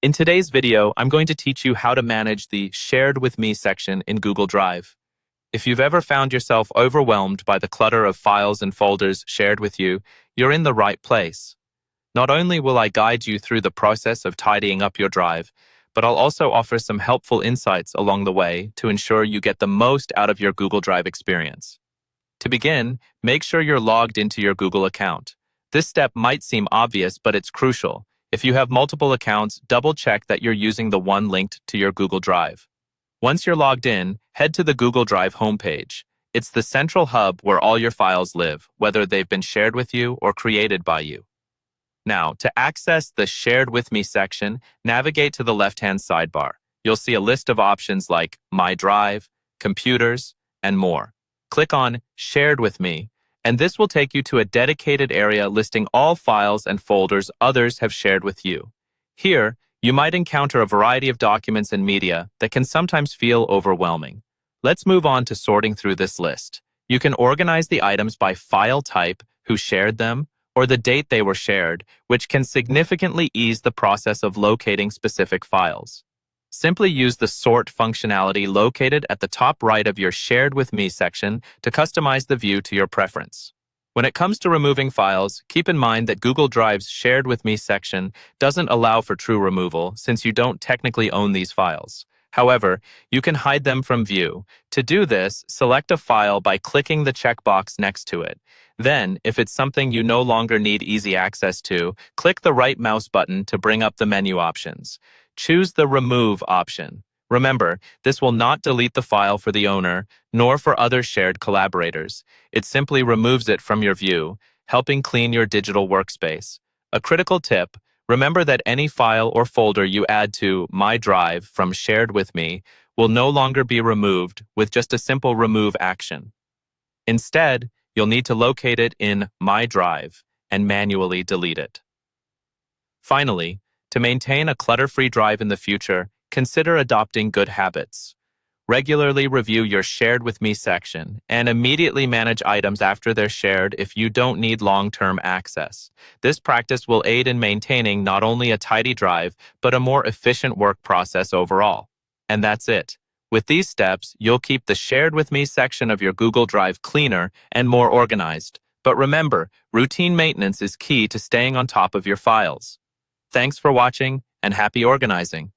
In today's video, I'm going to teach you how to manage the Shared with Me section in Google Drive. If you've ever found yourself overwhelmed by the clutter of files and folders shared with you, you're in the right place. Not only will I guide you through the process of tidying up your drive, but I'll also offer some helpful insights along the way to ensure you get the most out of your Google Drive experience. To begin, make sure you're logged into your Google account. This step might seem obvious, but it's crucial. If you have multiple accounts, double-check that you're using the one linked to your Google Drive. Once you're logged in, head to the Google Drive homepage. It's the central hub where all your files live, whether they've been shared with you or created by you. Now, to access the Shared with Me section, navigate to the left-hand sidebar. You'll see a list of options like My Drive, Computers, and more. Click on Shared with Me, and this will take you to a dedicated area listing all files and folders others have shared with you. Here, you might encounter a variety of documents and media that can sometimes feel overwhelming. Let's move on to sorting through this list. You can organize the items by file type, who shared them, or the date they were shared, which can significantly ease the process of locating specific files. Simply use the sort functionality located at the top right of your Shared with Me section to customize the view to your preference. When it comes to removing files, keep in mind that Google Drive's Shared with Me section doesn't allow for true removal since you don't technically own these files. However, you can hide them from view. To do this, select a file by clicking the checkbox next to it. Then, if it's something you no longer need easy access to, click the right mouse button to bring up the menu options. Choose the Remove option. Remember, this will not delete the file for the owner, nor for other shared collaborators. It simply removes it from your view, helping clean your digital workspace. A critical tip: remember that any file or folder you add to My Drive from Shared with Me will no longer be removed with just a simple remove action. Instead, you'll need to locate it in My Drive and manually delete it. Finally, to maintain a clutter-free drive in the future, consider adopting good habits. Regularly review your Shared with Me section and immediately manage items after they're shared if you don't need long-term access. This practice will aid in maintaining not only a tidy drive, but a more efficient work process overall. And that's it. With these steps, you'll keep the Shared with Me section of your Google Drive cleaner and more organized. But remember, routine maintenance is key to staying on top of your files. Thanks for watching, and happy organizing.